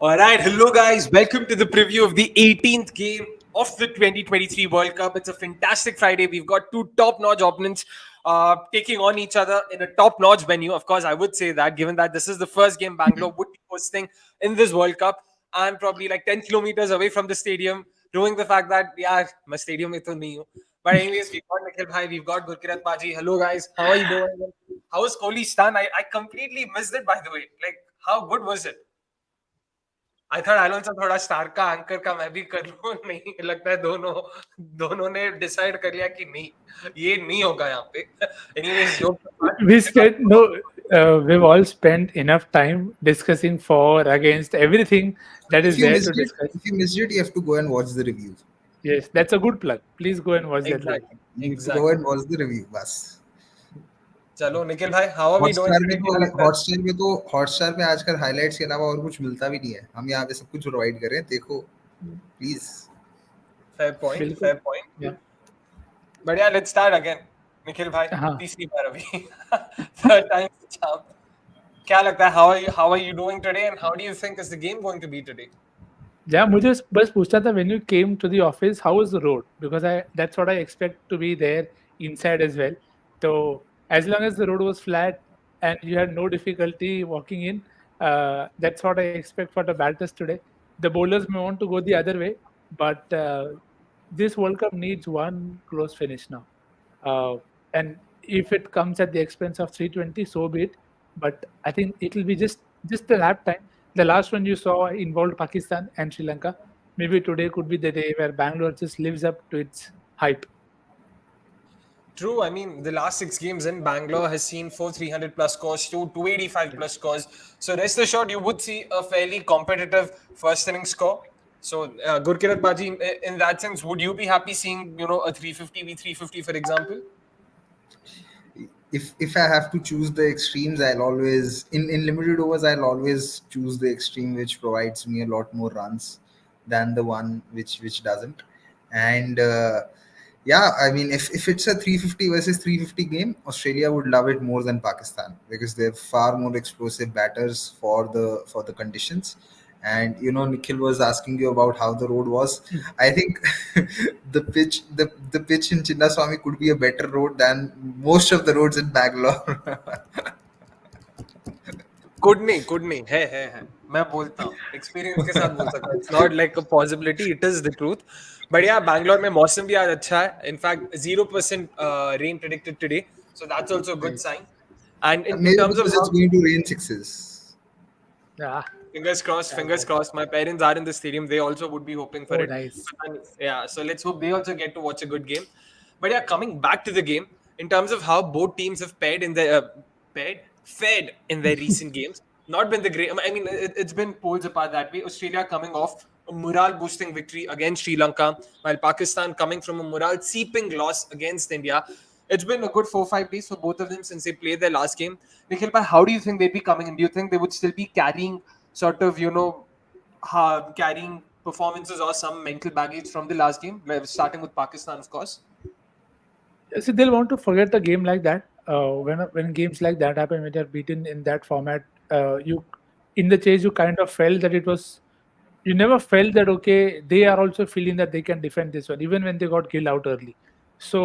All right, hello guys. Welcome to the preview of the 18th game of the 2023 World Cup. It's a fantastic Friday. We've got two top-notch opponents taking on each other in a top-notch venue. Of course, I would say that, given that this is the first game Bangalore would be hosting in this World Cup. I'm probably like 10 kilometers away from the stadium, knowing the fact that, yeah, my stadium mein to nahi hu. But anyways, we've got Nikhil Bhai, we've got Gurkirat Paji. Hello guys, how are you doing? How was Kohli's stand? I completely missed it, by the way. Like, how good was it? I thought alone से थोड़ा star का anchor का मैं भी कर लूं नहीं लगता है दोनों दोनों ने डिसाइड कर लिया कि नहीं ये नहीं होगा यहाँ पे एनीवेज जो We spent we've all spent enough time discussing for, against, everything that If is you there to missed it, discuss. if you missed it, you have to go and watch the review. Yes, that's a good plug. Please go and watch that video. Exactly You have to exactly go and watch the review, बस. चलो निखिल भाई how are we doing Hotstar today में क्या तो लगता है Hotstar में आजकल हाइलाइट्स के अलावा और कुछ मिलता भी नहीं है. हम यहाँ पे सब कुछ प्रोवाइड करें. देखो प्लीज. फेयर बिल्कुल. Point Yeah. बढ़िया लेट्स स्टार्ट अगेन निखिल भाई हाँ. तीसरी बार अभी थर्ड टाइम चांप क्या लगता है how are you doing today and how do you think is the game going to be today Yeah, मुझे बस पूछना था, when you came to the office, how was the road? Because that's what I expect to be there inside as well. So as long as the road was flat and you had no difficulty walking in, that's what I expect for the batters today. The bowlers may want to go the other way, but this World Cup needs one close finish now. And if it comes at the expense of 320, so be it. But I think it will be just the lap time. The last one you saw involved Pakistan and Sri Lanka. Maybe today could be the day where Bangalore just lives up to its hype. True. I mean, the last 6 games in Bangalore has seen 300 plus scores, 285 plus scores. So rest assured, you would see a fairly competitive first inning score. So Gurkirat Baji, in that sense, would you be happy seeing a 350 v 350, for example? If I have to choose the extremes, I'll always in limited overs I'll always choose the extreme which provides me a lot more runs than the one which doesn't. And yeah, I mean, if it's a 350 versus 350 game, Australia would love it more than Pakistan because they're far more explosive batters for the conditions. And Nikhil was asking you about how the road was. I think the pitch in Chinnaswamy could be a better road than most of the roads in Bangalore. Could नहीं है मैं बोलता हूँ experience के साथ बोल सकता हूँ it's not like a possibility it is the truth but या बैंगलोर में मौसम भी आज अच्छा है in fact 0% rain predicted today so that's also good sign and in Maybe terms because of it's going to rain sixes. Yeah. fingers crossed my parents are in the stadium they also would be hoping for Oh, it nice. yeah so let's hope they also get to watch a good game but yeah coming back to the game in terms of how both teams have fed in their recent games not been the great I mean it's been poles apart that way Australia coming off a morale boosting victory against Sri Lanka while Pakistan coming from a morale seeping loss against India. It's been a good 4-5 days for both of them since they played their last game. Nikhil, how do you think they'd be coming in? Do you think they would still be carrying sort of, carrying performances or some mental baggage from the last game, starting with Pakistan, of course? See, they'll want to forget the game like that. When games like that happen, when they're beaten in that format, you in the chase you kind of felt that it was. You never felt that okay, they are also feeling that they can defend this one, even when they got killed out early. So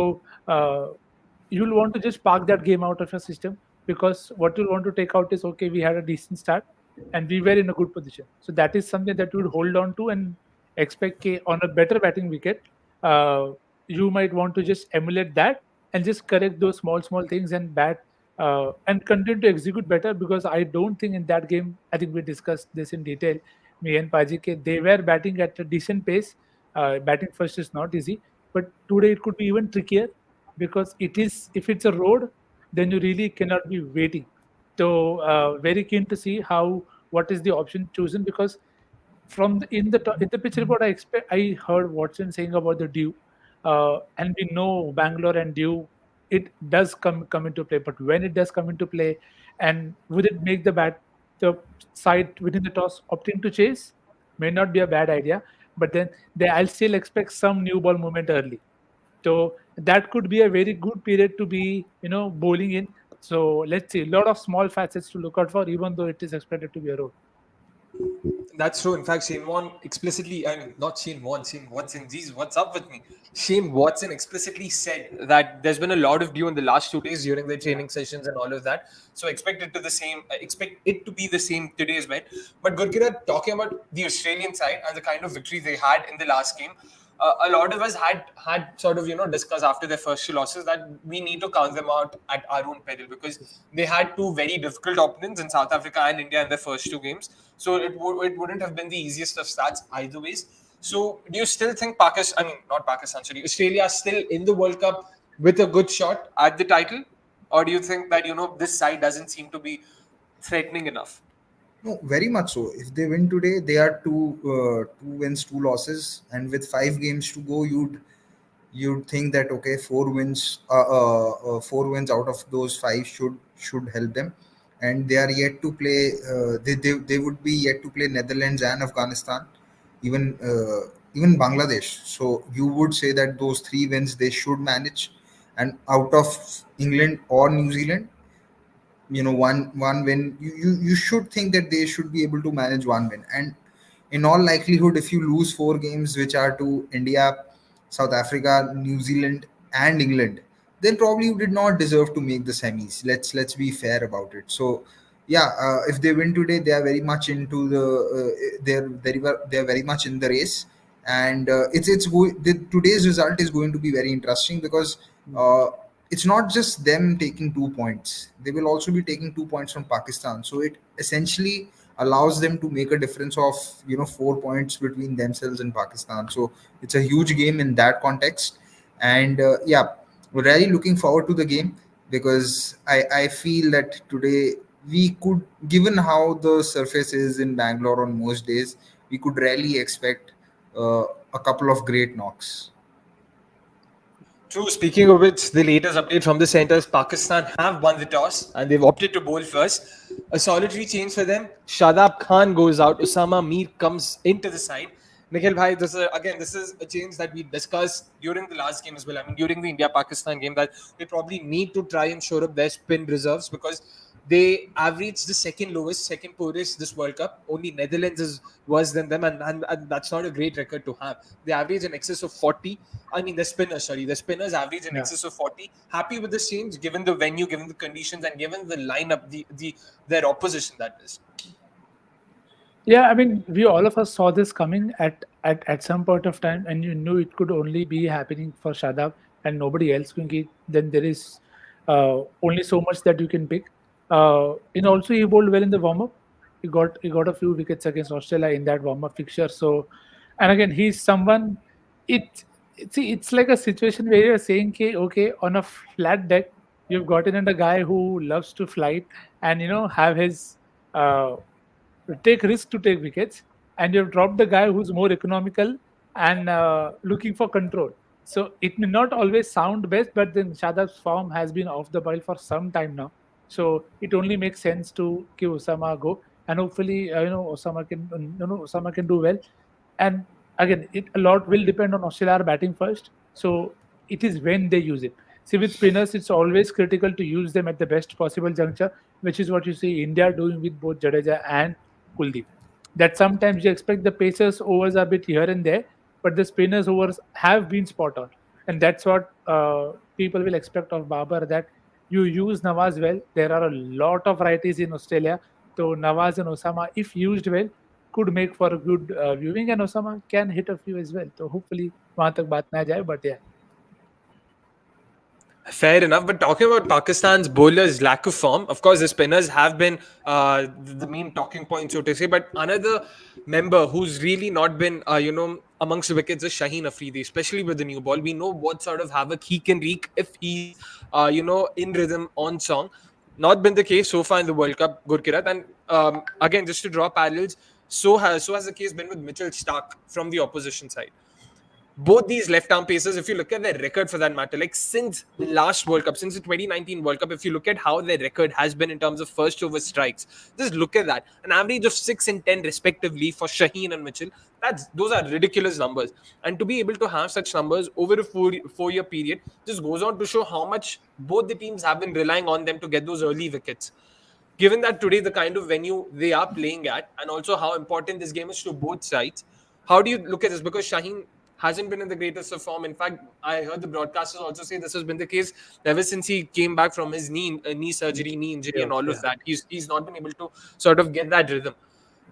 you'll want to just park that game out of your system because what you'll want to take out is okay, we had a decent start and we were in a good position. So that is something that you would hold on to and expect on a better batting wicket. You might want to just emulate that and just correct those small things and bat and continue to execute better because I don't think in that game, I think we discussed this in detail, me and Paji, they were batting at a decent pace. Batting first is not easy, but today it could be even trickier because it is if it's a road, then you really cannot be waiting. So very keen to see what is the option chosen because from in the pitch report, I heard Watson saying about the dew, and we know Bangalore and dew, it does come into play. But when it does come into play, and would it make the side within the toss opting to chase? May not be a bad idea, but then I'll still expect some new ball movement early. So that could be a very good period to be bowling in. So let's see, a lot of small facets to look out for, even though it is expected to be a road. That's true. In fact, Shane Warne explicitly, I mean, not Shane Warne, Shane Watson. Geez, what's up with me? Shane Watson explicitly said that there's been a lot of dew in the last 2 days during the Yeah. training sessions and all of that. So expect it to be the same today as well. But Gurkira, talking about the Australian side and the kind of victory they had in the last game, a lot of us had sort of discussed after their first two losses that we need to count them out at our own peril because they had two very difficult opponents in South Africa and India in their first two games. So it wouldn't have been the easiest of starts either ways. So do you still think Pakistan? I mean, not Pakistan. Sorry, Australia is still in the World Cup with a good shot at the title, or do you think that this side doesn't seem to be threatening enough? No, very much so. If they win today, they are two wins, two losses, and with 5 games to go, you'd think that okay, 4 wins out of those 5 should help them, and they are yet to play. They would be yet to play Netherlands and Afghanistan, even Bangladesh. So you would say that those 3 wins they should manage, and out of England or New Zealand, one win, you should think that they should be able to manage 1 win. And in all likelihood, if you lose 4 games which are to India, South Africa, New Zealand and England, then probably you did not deserve to make the semis. Let's be fair about it. So yeah, if they win today, they are very much into they're very much in the race. And today's result is going to be very interesting because it's not just them taking 2 points. They will also be taking 2 points from Pakistan. So it essentially allows them to make a difference of 4 points between themselves and Pakistan. So it's a huge game in that context. And yeah, we're really looking forward to the game because I feel that today we could, given how the surface is in Bangalore on most days, we could really expect a couple of great knocks. True. Speaking of which, the latest update from the centres, Pakistan have won the toss and they've opted to bowl first. A solitary change for them. Shadab Khan goes out. Usama Mir comes into the side. Nikhil Bhai, this is a change that we discussed during the last game as well. I mean, during the India-Pakistan game, that they probably need to try and shore up their spin reserves because they averaged the second lowest, second poorest this World Cup. Only Netherlands is worse than them, and that's not a great record to have. They average in excess of 40. I mean, the spinners average in Yeah. excess of 40. Happy with this change, given the venue, given the conditions, and given the lineup, their opposition that is. Yeah, I mean, we all of us saw this coming at some point of time, and you knew it could only be happening for Shadab and nobody else. Because then there is only so much that you can pick. And also he bowled well in the warm up. He got a few wickets against Australia in that warm up fixture. So, and again, he's someone. It's like a situation where you're saying, okay, on a flat deck, you've gotten in a guy who loves to fly and have his. Uh, take risk to take wickets, and you've dropped the guy who's more economical and looking for control. So it may not always sound best, but then Shadab's form has been off the boil for some time now. So it only makes sense to give Osama a go, and hopefully, Osama can do well. And again, it a lot will depend on Australia batting first. So it is when they use it. See, with spinners, it's always critical to use them at the best possible juncture, which is what you see India doing with both Jadeja and Kuldeep. That sometimes you expect the pacers overs a bit here and there, but the spinners overs have been spot on, and that's what people will expect of Babar. That you use Nawaz well. There are a lot of righties in Australia, so Nawaz and Osama, if used well, could make for a good viewing, and Osama can hit a few as well. So hopefully, वहाँ तक बात ना जाए, but yeah. Fair enough, but talking about Pakistan's bowlers' lack of form, of course, the spinners have been the main talking point, so to say. But another member who's really not been, amongst the wickets is Shaheen Afridi, especially with the new ball. We know what sort of havoc he can wreak if he's, in rhythm on song. Not been the case so far in the World Cup, Gurkirat. And again, just to draw parallels, so has the case been with Mitchell Stark from the opposition side. Both these left arm pacers, if you look at their record for that matter, like since the last World Cup, since the 2019 World Cup, if you look at how their record has been in terms of first over strikes, just look at that. An average of 6 and 10 respectively for Shaheen and Mitchell. Those are ridiculous numbers. And to be able to have such numbers over a four-year period just goes on to show how much both the teams have been relying on them to get those early wickets. given that today the kind of venue they are playing at, and also how important this game is to both sides, how do you look at this? Because Shaheen hasn't been in the greatest of form. In fact, I heard the broadcasters also say this has been the case ever since he came back from his knee surgery, knee injury, Yeah, and all yeah. of that. He's not been able to sort of get that rhythm.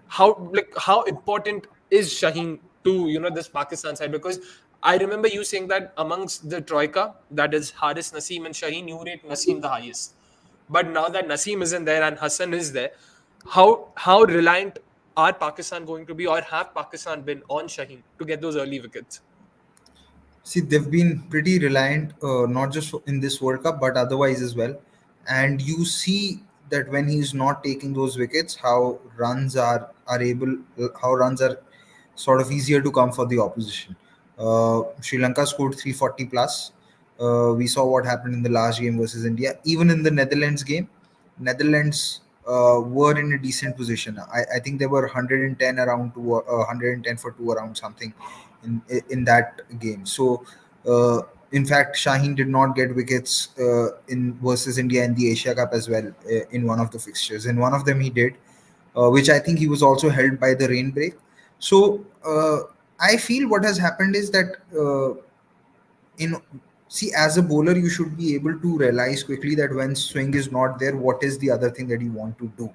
How important is Shaheen to this Pakistan side? Because I remember you saying that amongst the troika, that is Haris, Naseem, and Shaheen, you rate Naseem the highest. But now that Naseem isn't there and Hassan is there, how reliant are Pakistan going to be, or have Pakistan been on Shaheen to get those early wickets? See, they've been pretty reliant, not just in this World Cup, but otherwise as well. And you see that when he's not taking those wickets, how runs are sort of easier to come for the opposition. Sri Lanka scored 340 plus. We saw what happened in the last game versus India. Even in the Netherlands game, Netherlands were in a decent position. I think they were 110 around 110 for two around something in that game. So, in fact, Shaheen did not get wickets in versus India in the Asia Cup as well in one of the fixtures. In one of them, he did, which I think he was also held by the rain break. So, I feel what has happened is that in see as a bowler you should be able to realize quickly that when swing is not there, what is the other thing that you want to do.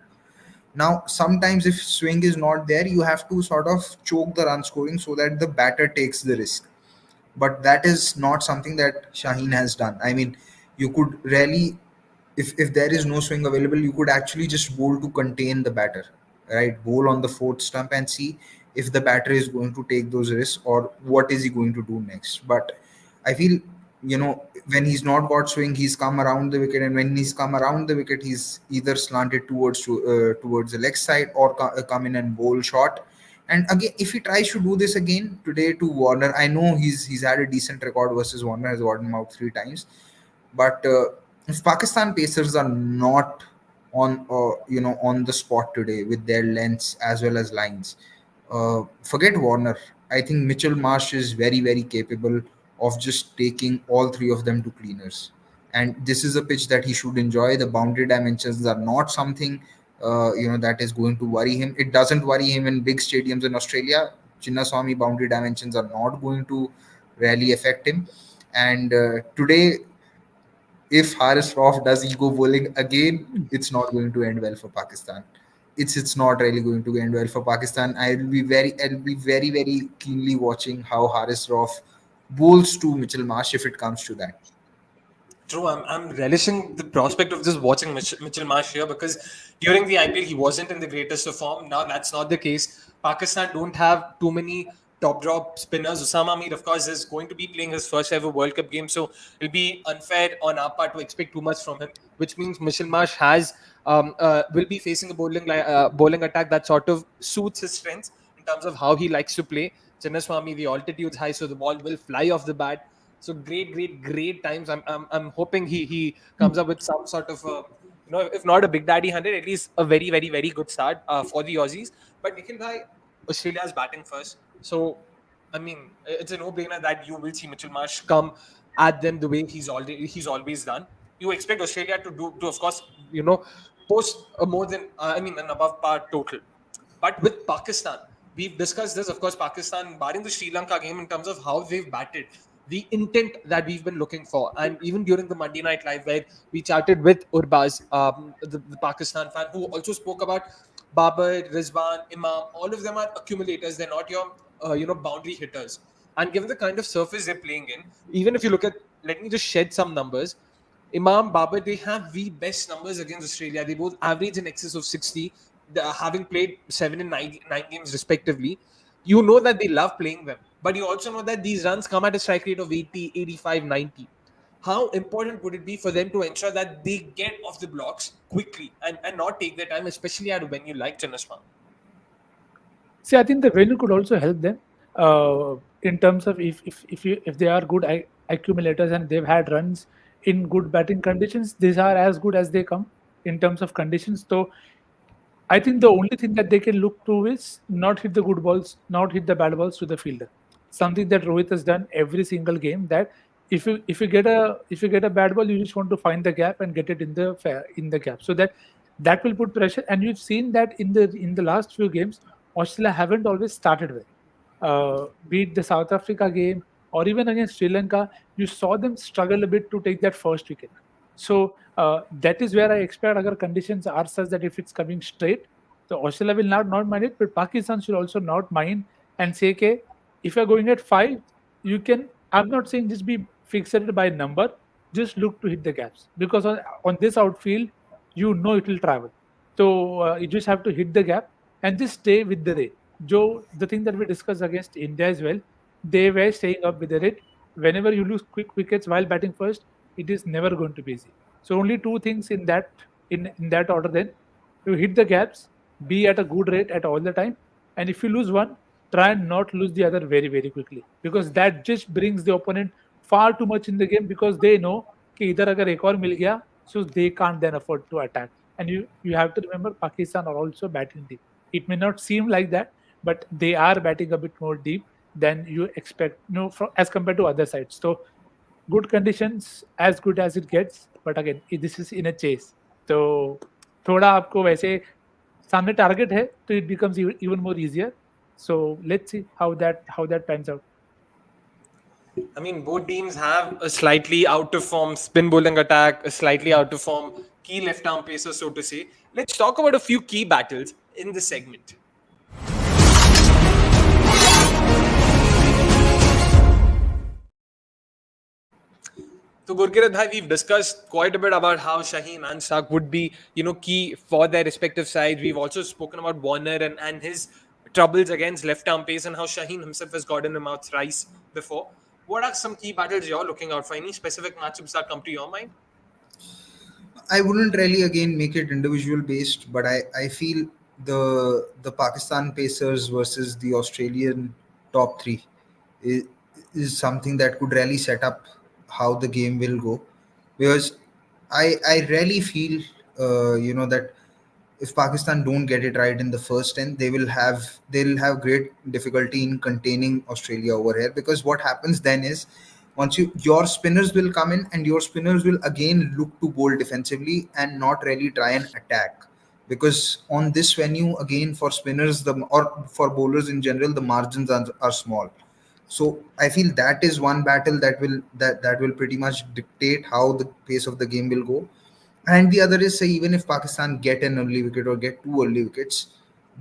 Now, sometimes if swing is not there, you have to sort of choke the run scoring so that the batter takes the risk. But that is not something that Shaheen has done. I mean, you could really, if there is no swing available, you could actually just bowl to contain the batter, right? Bowl on the fourth stump and see if the batter is going to take those risks or what is he going to do next. But I feel, when he's not got swing, he's come around the wicket, and when he's come around the wicket, he's either slanted towards the leg side or come in and bowl short. And again, if he tries to do this again today to Warner, I know he's had a decent record versus Warner, has gotten him out 3 times. But if Pakistan pacers are not on the spot today with their lengths as well as lines, forget Warner. I think Mitchell Marsh is very, very capable of just taking all three of them to cleaners. And this is a pitch that he should enjoy. The boundary dimensions are not something that is going to worry him. It doesn't worry him in big stadiums in Australia. Chinnaswamy boundary dimensions are not going to really affect him. And today, if Haris Rauf does ego bowling again, it's not going to end well for Pakistan. It's not really going to end well for Pakistan. I'll be very very keenly watching how Haris Rauf bowls to Mitchell Marsh if it comes to that. True, I'm relishing the prospect of just watching Mitchell Marsh here, because during the IPL he wasn't in the greatest of form. Now that's not the case. Pakistan don't have too many top drop spinners. Usama Mir, of course, is going to be playing his first ever World Cup game, so it'll be unfair on our part to expect too much from him. Which means Mitchell Marsh will be facing a bowling attack that sort of suits his strengths in terms of how he likes to play. Chinnaswamy, the altitude's high, so the ball will fly off the bat. So great times. I'm hoping he comes up with some sort of if not a Big Daddy 100, at least a very good start for the Aussies. But Nikhil bhai, Australia is batting first, so I mean it's a no-brainer that you will see Mitchell Marsh come at them the way he's always done. You expect Australia to of course post a more than an above par total. But with Pakistan, we've discussed this. Of course, Pakistan, barring the Sri Lanka game, in terms of how they've batted, the intent that we've been looking for, and even during the Monday Night Live, where we chatted with Urbaz, the Pakistan fan, who also spoke about Babar, Rizwan, Imam. All of them are accumulators. They're not your boundary hitters. And given the kind of surface they're playing in, even if you look at, let me just shed some numbers. Imam, Babar, they have the best numbers against Australia. They both average in excess of 60, having played 7 and 9 games respectively. You know that they love playing them, but you also know that these runs come at a strike rate of 80, 85, 90. How important would it be for them to ensure that they get off the blocks quickly and not take their time, especially at a venue like Chinnaswamy? See, I think the venue could also help them in terms of if they are good accumulators and they've had runs in good batting conditions, these are as good as they come in terms of conditions. So I think the only thing that they can look to is not hit the good balls, not hit the bad balls to the fielder. Something that Rohit has done every single game. That if you get a bad ball, you just want to find the gap and get it in the gap, so that that will put pressure. And you've seen that in the last few games, Australia haven't always started well. Be it the South Africa game or even against Sri Lanka, you saw them struggle a bit to take that first wicket. So that is where I expect agar conditions are such that if it's coming straight, so Australia will not mind it, but Pakistan should also not mind and say, okay, if you're going at five, you can. I'm not saying just be fixated by number, just look to hit the gaps because on this outfield, you know it will travel. So you just have to hit the gap and just stay with the rate. Joe, the thing that we discussed against India as well, they were staying up with the rate. Whenever you lose quick wickets while batting first, it is never going to be easy. So only two things in that order. Then you hit the gaps, be at a good rate at all the time, and if you lose one, try and not lose the other very very quickly because that just brings the opponent far too much in the game because they know कि इधर अगर एक और मिल गया, so they can't then afford to attack. And you have to remember Pakistan are also batting deep. It may not seem like that, but they are batting a bit more deep than you expect, as compared to other sides. So good conditions, as good as it gets. But again, this is in a chase. तो थोड़ा आपको वैसे सामने target है तो it becomes even more easier. So let's see how that pans out. I mean, both teams have a slightly out of form spin bowling attack, a slightly out of form key left arm pacer, so to say. Let's talk about a few key battles in this segment. So Gurkirat bhai, we've discussed quite a bit about how Shaheen and Stark would be, key for their respective sides. We've also spoken about Warner and his troubles against left arm pace and how Shaheen himself has gotten him out thrice before. What are some key battles you're looking out for? Any specific matchups that come to your mind? I wouldn't really again make it individual based, but I feel the Pakistan Pacers versus the Australian top three is, is something that could really set up how the game will go, because I really feel that if Pakistan don't get it right in the first 10, they'll have great difficulty in containing Australia over here, because what happens then is once your spinners will come in and your spinners will again look to bowl defensively and not really try and attack, because on this venue again for spinners or for bowlers in general the margins are small. So I feel that is one battle that will pretty much dictate how the pace of the game will go. And the other is, say, even if Pakistan get an early wicket or get two early wickets,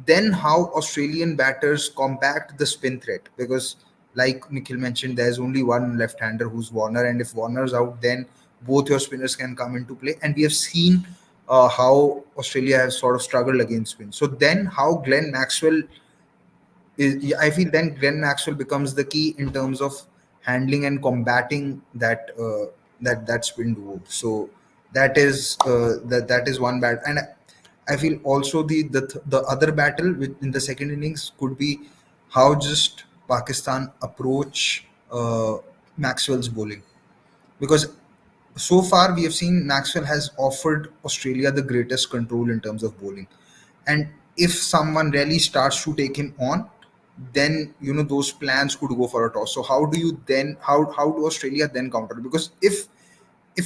then how Australian batters compact the spin threat. Because, like Nikhil mentioned, there's only one left-hander who's Warner, and if Warner's out, then both your spinners can come into play. And we have seen how Australia has sort of struggled against spin. So then, how Glenn Maxwell I feel then Glenn Maxwell becomes the key in terms of handling and combating that spin duo. So that is one bad, and I feel also the other battle in the second innings could be how just Pakistan approach Maxwell's bowling, because so far we have seen Maxwell has offered Australia the greatest control in terms of bowling, and if someone really starts to take him on, then those plans could go for a toss. So how do you then how do Australia then counter? Because if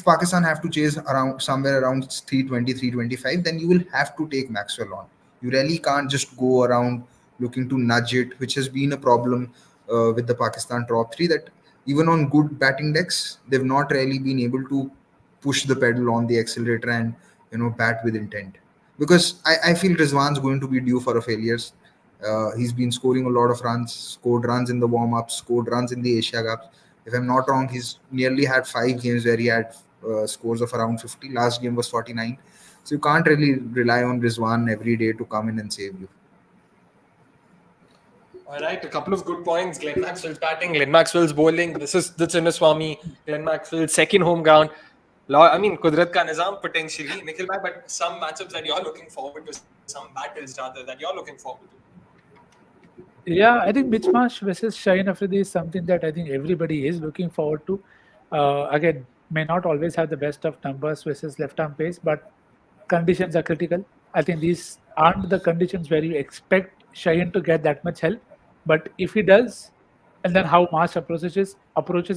Pakistan have to chase around somewhere around 320, 325, then you will have to take Maxwell on. You really can't just go around looking to nudge it, which has been a problem with the Pakistan top three, that even on good batting decks, they've not really been able to push the pedal on the accelerator and bat with intent. Because I feel Rizwan's going to be due for a failure. He's been scoring a lot of runs, scored runs in the warm-ups, scored runs in the Asia Cups. If I'm not wrong, he's nearly had 5 games where he had scores of around 50. Last game was 49. So you can't really rely on Rizwan every day to come in and save you. All right, a couple of good points. Glenn Maxwell's batting, Glenn Maxwell's bowling. This is the Chinnaswamy, Glenn Maxwell's second home ground. I mean, Kudrat ka nizam potentially, Nikhil bhai, but some matchups that you're looking forward to, some battles rather that you're looking forward to. Yeah, I think Mitchmarsh versus Shaheen Afridi is something that I think everybody is looking forward to. Again, may not always have the best of numbers versus left-arm pace, but conditions are critical. I think these aren't the conditions where you expect Shaheen to get that much help. But if he does, and then how Marsh approaches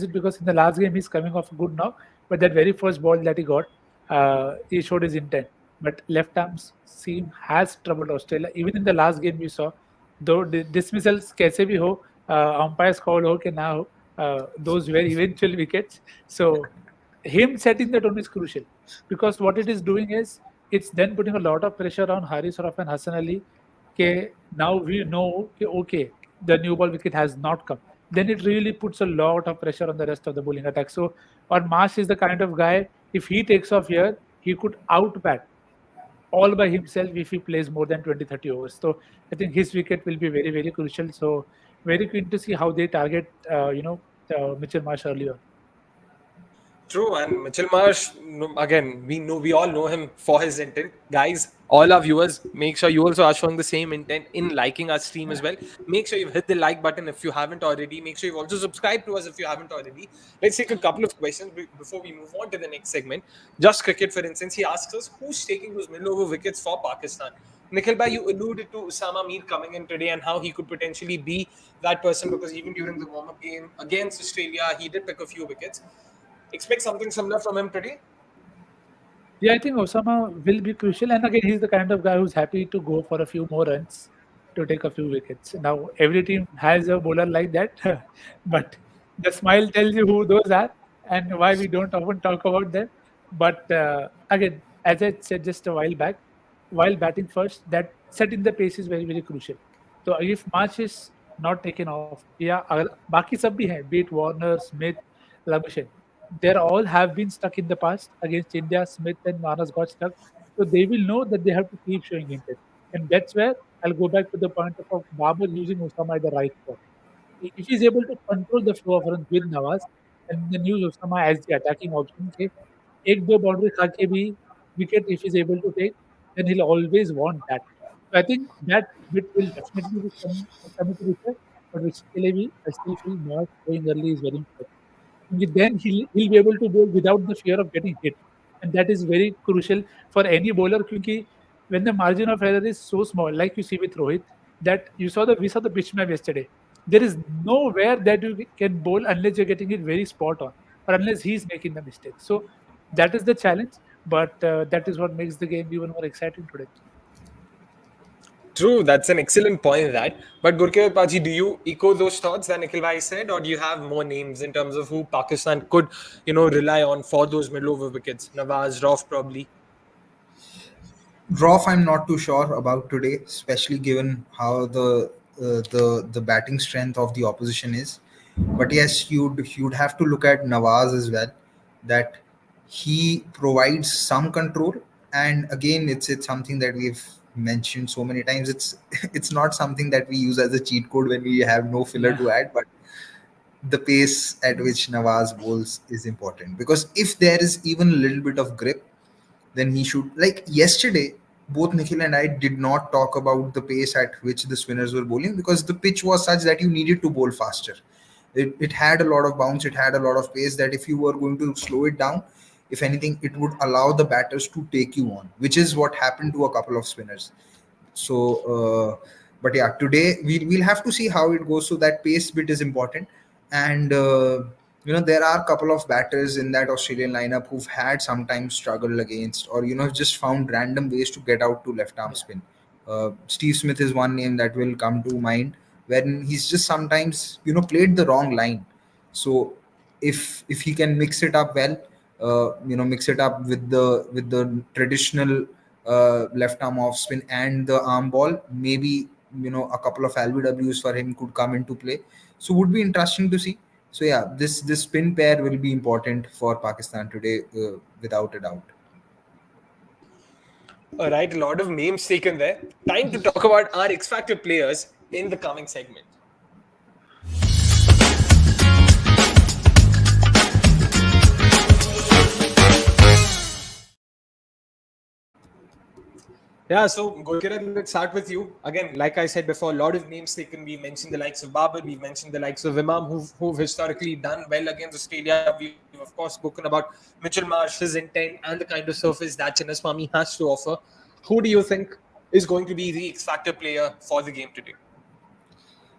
it, because in the last game he's coming off a good knock, but that very first ball that he got, he showed his intent. but left arm seam has troubled Australia. Even in the last game, we saw though dismissals कैसे भी हो, umpires called हो कि ना हो, those were eventual wickets. So him setting the tone is crucial because what it is doing is it's then putting a lot of pressure on Haris Rauf and Hassan Ali. Now we know okay, the new ball wicket has not come. Then it really puts a lot of pressure on the rest of the bowling attack. So, or Marsh is the kind of guy, if he takes off here, he could out bat all by himself if he plays more than 20, 30 overs. So I think his wicket will be very, very crucial. So very keen to see how they target, Mitchell Marsh early on. True, and Mitchell Marsh, again, we all know him for his intent. Guys, all our viewers, make sure you also are showing the same intent in liking our stream as well. Make sure you've hit the like button if you haven't already. Make sure you've also subscribed to us if you haven't already. Let's take a couple of questions before we move on to the next segment. Just cricket, for instance, he asks us who's taking those middle over wickets for Pakistan. Nikhil bhai, you alluded to Usama Mir coming in today and how he could potentially be that person because even during the warm-up game against Australia, he did pick a few wickets. Expect something similar from him today? Yeah, I think Osama will be crucial. And again, he's the kind of guy who's happy to go for a few more runs to take a few wickets. Now, every team has a bowler like that, but the smile tells you who those are and why we don't often talk about them. But again, as I said just a while back, while batting first, that setting the pace is very, very crucial. So if March is not taken off, yeah, बाकी सब भी हैं, be it Warner, Smith, Labuschagne, they all have been stuck in the past against India. Smith and Manas got stuck. So they will know that they have to keep showing intent. And that's where I'll go back to the point of Babar using Osama at the right spot. If he's able to control the flow of runs with Nawaz and then use Osama as the attacking option, okay, एक दो boundary खा के भी wicket if he's able to take, then he'll always want that. So I think that bit will definitely be coming to the future, but which I still feel not going early is very important. Then he'll be able to bowl without the fear of getting hit, and that is very crucial for any bowler. Because when the margin of error is so small, like you see with Rohit, that we saw the pitch map yesterday. There is nowhere that you can bowl unless you're getting it very spot on, or unless he's making the mistake. So that is the challenge, but that is what makes the game even more exciting today. True, that's an excellent point. That, but Gurkeet Paji, do you echo those thoughts that Nikhil Bhai said, or do you have more names in terms of who Pakistan could, rely on for those middle over wickets? Nawaz, Rauf, probably. Rough, I'm not too sure about today, especially given how the batting strength of the opposition is. But yes, you'd have to look at Nawaz as well. That he provides some control, and again, it's something that we've mentioned so many times. It's it's not something that we use as a cheat code when we have no filler Yeah. to add, but the pace at which Nawaz bowls is important because if there is even a little bit of grip, then he should. Like yesterday, both Nikhil and I did not talk about the pace at which the spinners were bowling because the pitch was such that you needed to bowl faster. It had a lot of bounce, it had a lot of pace that if you were going to slow it down, if anything, it would allow the batters to take you on, which is what happened to a couple of spinners. So, but yeah, today we'll have to see how it goes. So that pace bit is important, and there are a couple of batters in that Australian lineup who've had sometimes struggled against, or just found random ways to get out to left arm Yeah. spin. Steve Smith is one name that will come to mind when he's just sometimes played the wrong line. So if he can mix it up well, mix it up with the traditional left arm off spin and the arm ball, maybe a couple of LBWs for him could come into play. So would be interesting to see. So yeah, this spin pair will be important for Pakistan today, without a doubt. All right, a lot of names taken there. Time to talk about our X Factor players in the coming segment. Yeah, so Gurkirat, let's start with you. Again, like I said before, a lot of names taken. We mentioned the likes of Babar, we've mentioned the likes of Imam, who've historically done well against Australia. We've, of course, spoken about Mitchell Marsh, his intent, and the kind of surface that Chinnaswamy has to offer. Who do you think is going to be the X Factor player for the game today?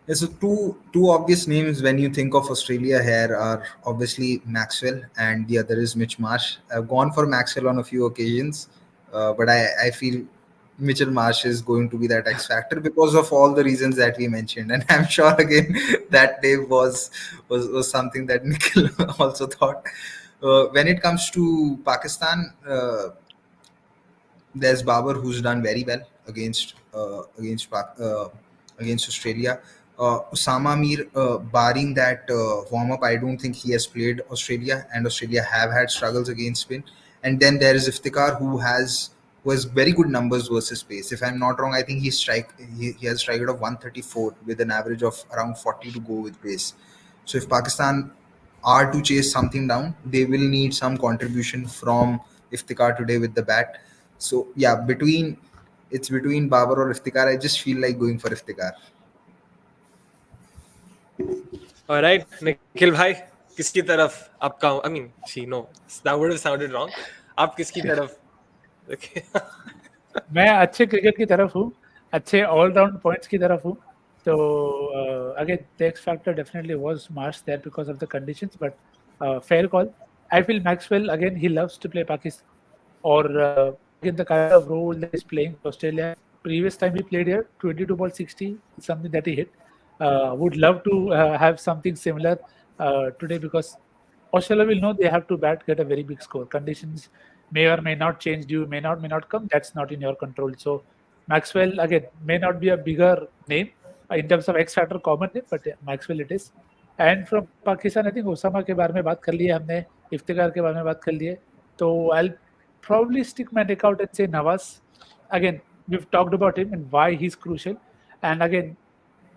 Yeah, so two obvious names when you think of Australia here are obviously Maxwell and the other is Mitch Marsh. I've gone for Maxwell on a few occasions. But I feel Mitchell Marsh is going to be that X factor because of all the reasons that we mentioned, and I'm sure again that day was something that Nikhil also thought. When it comes to Pakistan, there's Babar who's done very well against Australia. Usama Mir, barring that warm up, I don't think he has played Australia, and Australia have had struggles against spin. And then there is Iftikhar who has very good numbers versus pace. If I'm not wrong, I think he has a strike rate of 134 with an average of around 40 to go with pace. So if Pakistan are to chase something down, they will need some contribution from Iftikhar today with the bat. So yeah, between Babar or Iftikhar, I just feel like going for Iftikhar. All right, Nikhil bhai, किसकी तरफ आपका? I mean, see, no, that would have sounded wrong. आप किसकी तरफ? Okay. मैं अच्छे cricket की तरफ हूँ, अच्छे ऑल-राउंड पॉइंट्स की तरफ हूँ. So, again, the X factor definitely was Marsh there because of the conditions, but fair call. I feel Maxwell, again, he loves to play Pakistan. Or again, the kind of role that he's playing for Australia. Previous time he played here, 22 ball 60 is something that he hit. Would love to have something similar today because Australia will know they have to get a very big score. Conditions may or may not change, may not come. That's not in your control. So Maxwell, again, may not be a bigger name in terms of X factor common name, but yeah, Maxwell it is. And from Pakistan, I think Osama के बारे में बात कर ली है हमने, इफ्तिकार के बारे में बात कर ली है. तो I'll probably stick my neck out and say Nawaz. Again, we've talked about him and why he's crucial. And again,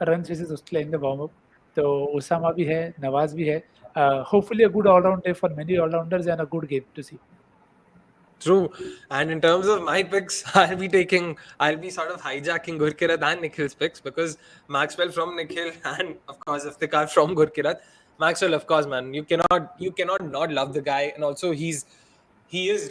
runs chases Australia in the warm-up. तो Osama भी है, Nawaz भी है. Hopefully a good all-round day for many all-rounders and a good game to see. True. And in terms of my picks, I'll be sort of hijacking Gurkirat and Nikhil's picks because Maxwell from Nikhil and of course Iftikhar from Gurkirat. Maxwell, of course, man, you cannot not love the guy, and also he is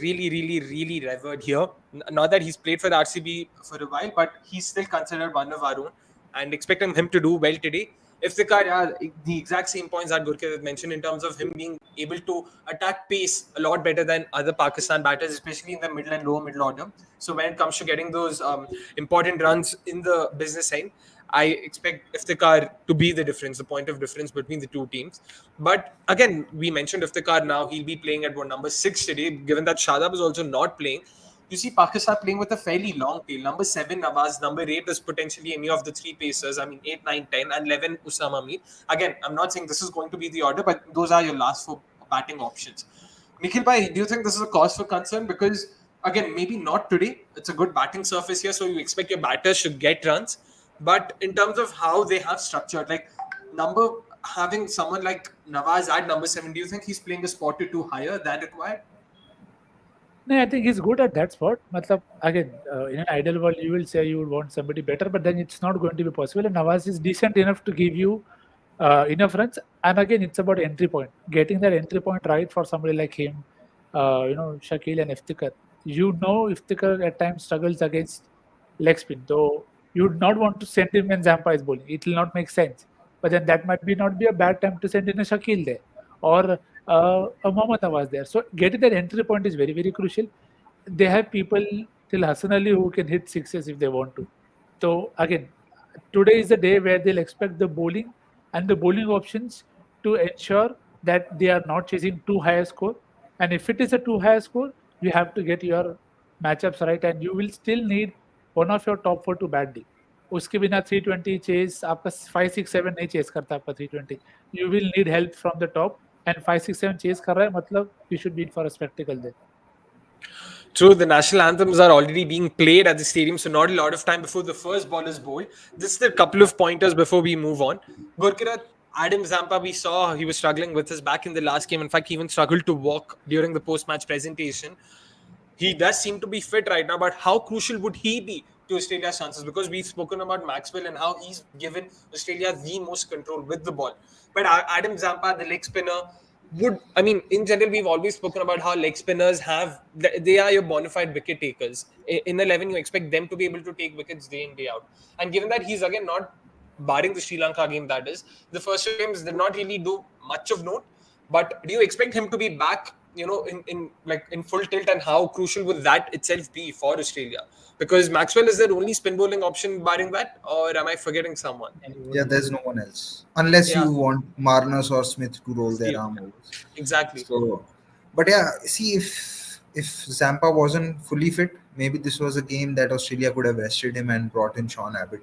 really, really, really revered here. Not that he's played for the RCB for a while, but he's still considered one of our own, and expecting him to do well today. Iftikhar, yeah, the exact same points that Gurkir mentioned in terms of him being able to attack pace a lot better than other Pakistan batters, especially in the middle and lower middle order. So when it comes to getting those important runs in the business end, I expect Iftikhar to be the difference, the point of difference between the two teams. But again, we mentioned Iftikhar now. He'll be playing at number 6 today, given that Shadab is also not playing. You see Pakistan playing with a fairly long tail. Number 7, Nawaz. Number 8 is potentially any of the 3 pacers. I mean, 8, 9, 10, and 11, Usama Mir. Again, I'm not saying this is going to be the order, but those are your last 4 batting options. Nikhil bhai, do you think this is a cause for concern? Because, again, maybe not today. It's a good batting surface here, so you expect your batters should get runs. But in terms of how they have structured, like having someone like Nawaz at number 7, do you think he's playing a spot or 2 higher than required? No, I think he's good at that spot. Matlab, again, in an ideal world, you will say you would want somebody better, but then it's not going to be possible. And Nawaz is decent enough to give you enough runs. And again, it's about entry point. Getting that entry point right for somebody like him, Shakil and Iftikhar. Iftikhar at times struggles against leg spin. Though you would not want to send him when Zampa is bowling. It will not make sense. But then that might not be a bad time to send in a Shakil there. Or a Mohammad Nawaz there. So getting that entry point is very, very crucial. They have people till Hassan Ali who can hit sixes if they want to. So again, today is the day where they'll expect the bowling and the bowling options to ensure that they are not chasing too high a score. And if it is a too high a score, you have to get your matchups right, and you will still need one of your top 4 to bat deep. उसके बिना 320 chess आपका 5 6 7 नहीं chess करता आपका 320. You will need help from the top. And 5 6 7 chase कर रहा है मतलब you should be in for a spectacle then. True, the national anthems are already being played at the stadium, so not a lot of time before the first ball is bowled. Just a couple of pointers before we move on. Gurkirat, Adam Zampa, we saw he was struggling with his back in the last game. In fact, he even struggled to walk during the post-match presentation. He does seem to be fit right now, but how crucial would he be to Australia's chances? Because we've spoken about Maxwell and how he's given Australia the most control with the ball. But Adam Zampa, the leg spinner, in general, we've always spoken about how leg spinners they are your bona fide wicket takers. In 11, you expect them to be able to take wickets day in, day out. And given that he's again not, barring the Sri Lanka game that is, the first two games did not really do much of note. But do you expect him to be back in full tilt, and how crucial would that itself be for Australia? Because Maxwell is their only spin bowling option barring that, or am I forgetting someone? Yeah, there's no one else unless Yeah, you want Marnus or Smith to roll their Steve. arm overs. Exactly. So, but yeah, see if Zampa wasn't fully fit, maybe this was a game that Australia could have rested him and brought in Sean Abbott.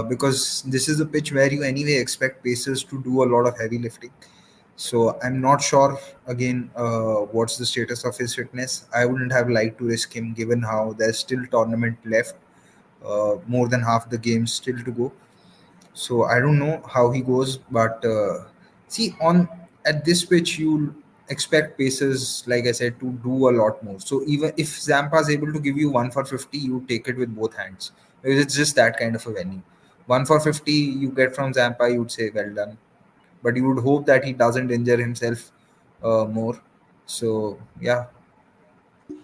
Because this is a pitch where you anyway expect pacers to do a lot of heavy lifting. So I'm not sure again what's the status of his fitness. I wouldn't have liked to risk him given how there's still tournament left, more than half the games still to go. So I don't know how he goes, but see on at this pitch you expect paces, like I said, to do a lot more. So even if Zampa is able to give you 1 for 50, you take it with both hands because it's just that kind of a venue. 1 for 50 you get from Zampa, you would say well done, but you would hope that he doesn't injure himself more. So yeah,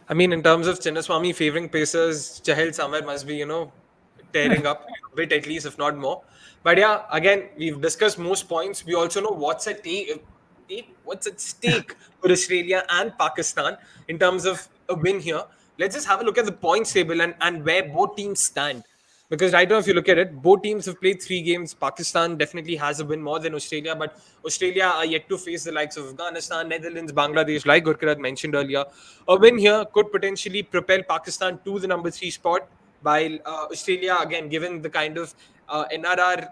I mean, in terms of Chinnaswamy favoring pacers, Chahal somewhere must be, tearing up a bit at least, if not more. But yeah, again, we've discussed most points. We also know what's at stake for Australia and Pakistan in terms of a win here. Let's just have a look at the points table and where both teams stand. Because right now, if you look at it, both teams have played 3 games. Pakistan definitely has a win more than Australia, but Australia are yet to face the likes of Afghanistan, Netherlands, Bangladesh, like Gurkarat mentioned earlier. A win here could potentially propel Pakistan to the number 3 spot, while Australia, again, given the kind of NRR,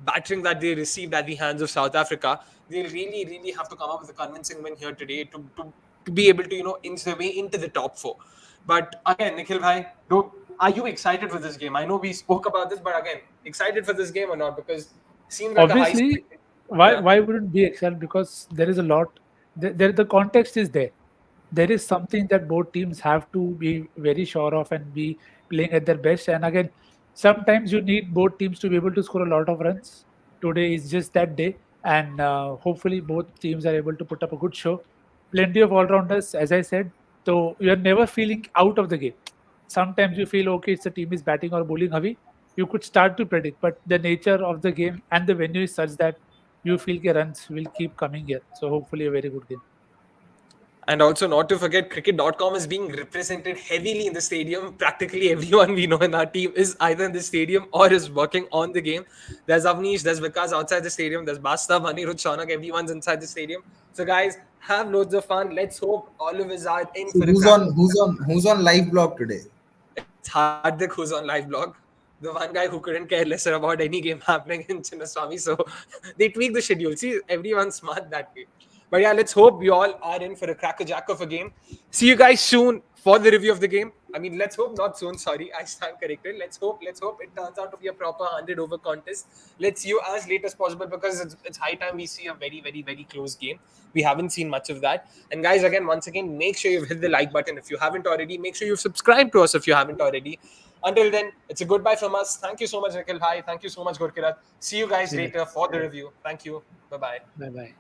battering that they received at the hands of South Africa, they'll really, really have to come up with a convincing win here today to be able to, inch their way into the top 4. But again, Nikhil bhai, are you excited for this game? I know we spoke about this, but again, excited for this game or not? Because it seems like a high Obviously, scoring. why Yeah. why wouldn't be excellent? Because there is a lot. The context is there. There is something that both teams have to be very sure of and be playing at their best. And again, sometimes you need both teams to be able to score a lot of runs. Today is just that day, and hopefully both teams are able to put up a good show. Plenty of all rounders, as I said. So you're never feeling out of the game. Sometimes you feel okay, it's the team is batting or bowling heavy. You could start to predict, but the nature of the game and the venue is such that you feel the runs will keep coming here. So hopefully a very good game. And also, not to forget, cricket.com is being represented heavily in the stadium. Practically everyone we know in our team is either in the stadium or is working on the game. There's Avnish, there's Vikas outside the stadium, there's Basta, Anirudh, Shaunak, everyone's inside the stadium. So, guys, have loads of fun. Let's hope all of us are in so for a crack. who's on live blog today? It's Hardik who's on live blog. The one guy who couldn't care lesser about any game happening in Chinnaswamy. So they tweak the schedule. See, everyone's smart that way. But yeah, let's hope we all are in for a cracker-jack of a game. See you guys soon for the review of the game. I mean, let's hope not soon. Sorry, I stand corrected. Let's hope it turns out to be a proper 100-over contest. Let's see you as late as possible because it's high time we see a very, very, very close game. We haven't seen much of that. And guys, once again, make sure you've hit the like button if you haven't already. Make sure you've subscribed to us if you haven't already. Until then, it's a goodbye from us. Thank you so much, Nikhil bhai. Thank you so much, Gurkirat. See you guys later for the review. Thank you. Bye-bye. Bye bye.